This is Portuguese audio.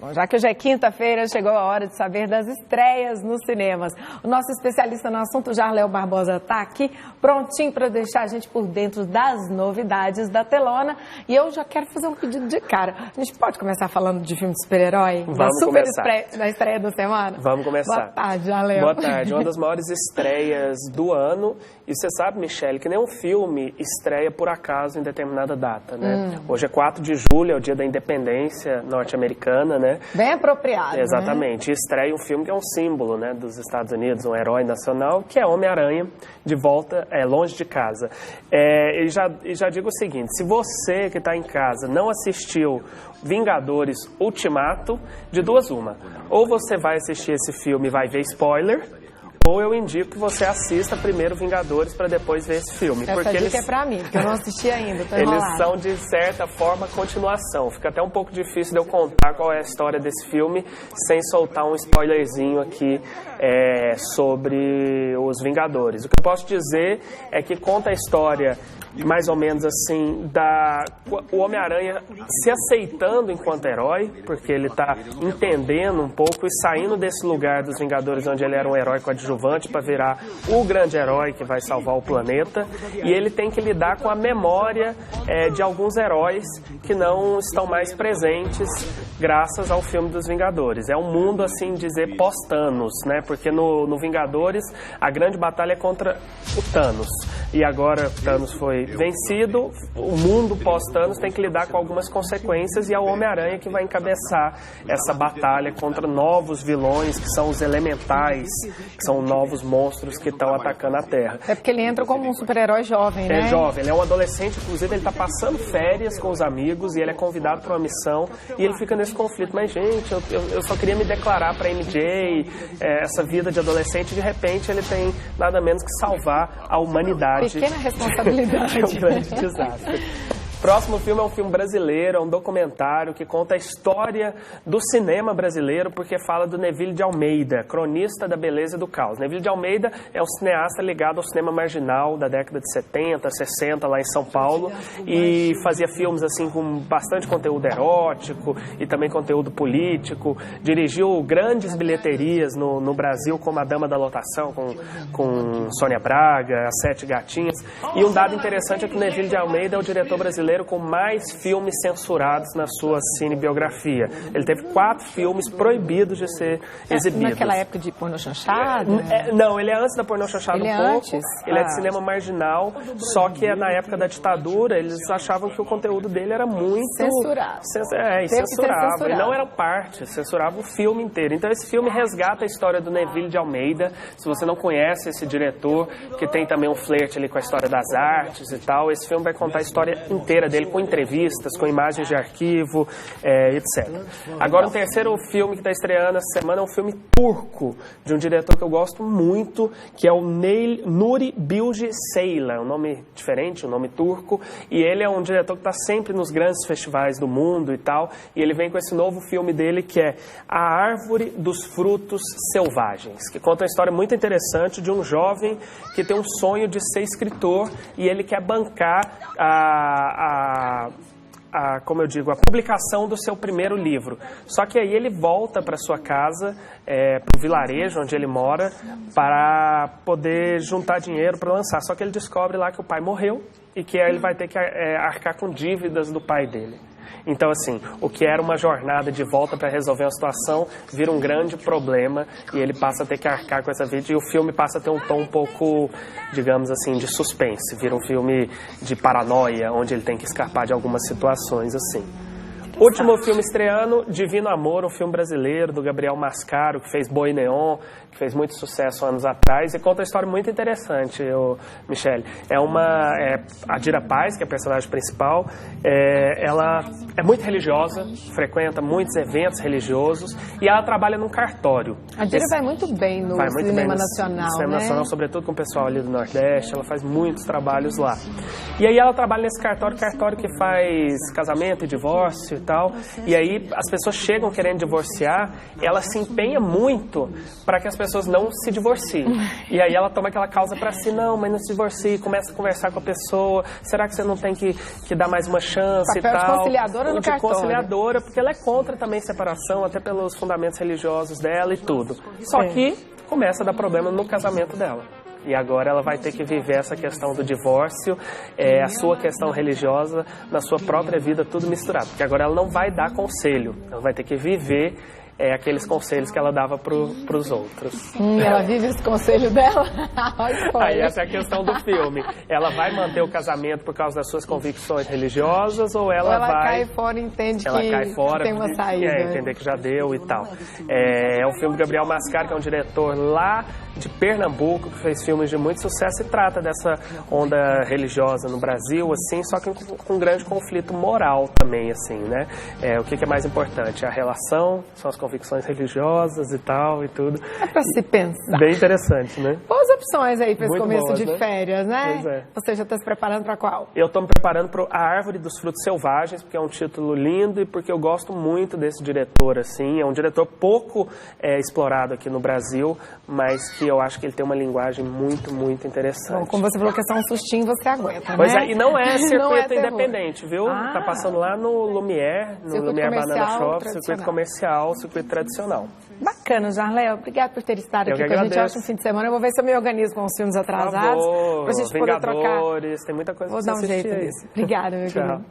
Bom, já que hoje é quinta-feira, chegou a hora de saber das estreias nos cinemas. O nosso especialista no assunto, Jarléo Barbosa, está aqui prontinho para deixar a gente por dentro das novidades da telona. E eu já quero fazer um pedido de cara. A gente pode começar falando de filme de super-herói? Vamos começar. Na estreia da semana? Vamos começar. Boa tarde, Jarléo. Boa tarde. Uma das maiores estreias do ano. E você sabe, Michele, que nenhum filme estreia por acaso em determinada data, né? Hoje é 4 de julho, é o dia da independência norte-americana, né? Bem apropriado, exatamente. Né? E estreia um filme que é um símbolo, né, dos Estados Unidos, um herói nacional, que é Homem-Aranha, de volta, longe de casa. E já digo o seguinte, se você que está em casa não assistiu Vingadores Ultimato, de duas uma. Ou você vai assistir esse filme e vai ver spoiler, ou eu indico que você assista primeiro Vingadores para depois ver esse filme. Essa porque dica é pra mim, porque eu não assisti ainda, tô eles enrolada. são, de certa forma, continuação. Fica até um pouco difícil de eu contar qual é a história desse filme sem soltar um spoilerzinho aqui sobre os Vingadores. O que eu posso dizer é que conta a história mais ou menos assim, o Homem-Aranha se aceitando enquanto herói, porque ele está entendendo um pouco e saindo desse lugar dos Vingadores onde ele era um herói coadjuvante para virar o grande herói que vai salvar o planeta, e ele tem que lidar com a memória de alguns heróis que não estão mais presentes graças ao filme dos Vingadores. É um mundo, assim dizer, pós-Thanos, né? Porque no Vingadores a grande batalha é contra o Thanos, e agora Thanos foi vencido, o mundo pós-Thanos tem que lidar com algumas consequências e é o Homem-Aranha que vai encabeçar essa batalha contra novos vilões, que são os elementais, que são novos monstros que estão atacando a Terra. É porque ele entra como um super-herói jovem, né? É jovem, ele é um adolescente, inclusive ele está passando férias com os amigos e ele é convidado para uma missão e ele fica nesse conflito. Mas, gente, eu só queria me declarar para a MJ, essa vida de adolescente, de repente ele tem nada menos que salvar a humanidade. Pequena responsabilidade. É um grande desastre. Próximo filme é um filme brasileiro, é um documentário que conta a história do cinema brasileiro, porque fala do Neville de Almeida, cronista da beleza e do caos. Neville de Almeida é um cineasta ligado ao cinema marginal da década de 70, 60, lá em São Paulo, e fazia filmes assim com bastante conteúdo erótico e também conteúdo político. Dirigiu grandes bilheterias no Brasil, como A Dama da Lotação, com Sônia Braga, As Sete Gatinhas. E um dado interessante é que o Neville de Almeida é o diretor brasileiro com mais filmes censurados na sua cinebiografia. Ele teve 4 filmes proibidos de ser exibidos. Naquela época de pornô chanchado? Não, ele é antes da pornô chanchado um pouco. Antes? Ele é de cinema marginal, só que na época da ditadura eles achavam que o conteúdo dele era muito... Censurado. Censurava. E não era parte, censurava o filme inteiro. Então esse filme resgata a história do Neville de Almeida. Se você não conhece esse diretor, que tem também um flerte ali com a história das artes e tal, esse filme vai contar a história inteira dele, com entrevistas, com imagens de arquivo, etc. Agora, o terceiro filme que está estreando essa semana é um filme turco, de um diretor que eu gosto muito, que é o Nuri Bilge Ceylan, um nome diferente, um nome turco, e ele é um diretor que está sempre nos grandes festivais do mundo e tal, e ele vem com esse novo filme dele, que é A Árvore dos Frutos Selvagens, que conta uma história muito interessante de um jovem que tem um sonho de ser escritor, e ele quer bancar como eu digo, a publicação do seu primeiro livro. Só que aí ele volta para sua casa, para o vilarejo onde ele mora, para poder juntar dinheiro para lançar. Só que ele descobre lá que o pai morreu e que aí ele vai ter que arcar com dívidas do pai dele. Então, assim, o que era uma jornada de volta para resolver uma situação vira um grande problema e ele passa a ter que arcar com essa vida, e o filme passa a ter um tom um pouco, digamos assim, de suspense. Vira um filme de paranoia, onde ele tem que escapar de algumas situações, assim. Último filme estreando, Divino Amor, um filme brasileiro do Gabriel Mascaro, que fez Boi Neon, que fez muito sucesso anos atrás, e conta uma história muito interessante, Michele. A Dira Paz, que é a personagem principal, ela é muito religiosa, frequenta muitos eventos religiosos, e ela trabalha num cartório. A Dira vai muito bem no cinema nacional, cinema nacional, sobretudo com o pessoal ali do Nordeste, ela faz muitos trabalhos lá. E aí ela trabalha nesse cartório que faz casamento e divórcio, e tal. E aí as pessoas chegam querendo divorciar, ela se empenha muito para que as pessoas não se divorciem. E aí ela toma aquela causa para si, não, mas não se divorcie, começa a conversar com a pessoa, será que você não tem que dar mais uma chance e tal? De conciliadora no cartório. Conciliadora, porque ela é contra também separação, até pelos fundamentos religiosos dela e tudo. Só que começa a dar problema no casamento dela. E agora ela vai ter que viver essa questão do divórcio, a sua questão religiosa, na sua própria vida, tudo misturado. Porque agora ela não vai dar conselho, ela vai ter que viver aqueles conselhos que ela dava para os outros. Ela vive esse conselho dela? Aí essa é a questão do filme. Ela vai manter o casamento por causa das suas convicções religiosas ou ela vai... cai fora e entende ela cai fora, tem uma saída. Entender que já deu e tal. É um filme do Gabriel Mascaro, que é um diretor lá de Pernambuco, que fez filmes de muito sucesso e trata dessa onda religiosa no Brasil, assim, só que com um grande conflito moral também, assim, né? O que é mais importante? A relação, são as convicções religiosas e tal, e tudo. É pra se pensar. Bem interessante, né? Boas opções aí para esse começo boas, de férias, né? Pois é. Você já está se preparando para qual? Eu estou me preparando para A Árvore dos Frutos Selvagens, porque é um título lindo e porque eu gosto muito desse diretor, assim. É um diretor pouco explorado aqui no Brasil, mas que eu acho que ele tem uma linguagem muito, muito interessante. Bom, como você falou que é só um sustinho, você aguenta, pois né? E não é circuito não é independente, viu? Tá passando lá no Lumière, no Lumière Banana Shop, circuito comercial, circuito tradicional. Bacana, Jarléo. Obrigada por ter estado aqui com a gente. Ótimo fim de semana. Eu vou ver se eu me organizo com os filmes atrasados. Por favor, pra gente poder trocar. Tem muita coisa Vou pra dar um assistir jeito aí. nisso. Obrigada, meu querido.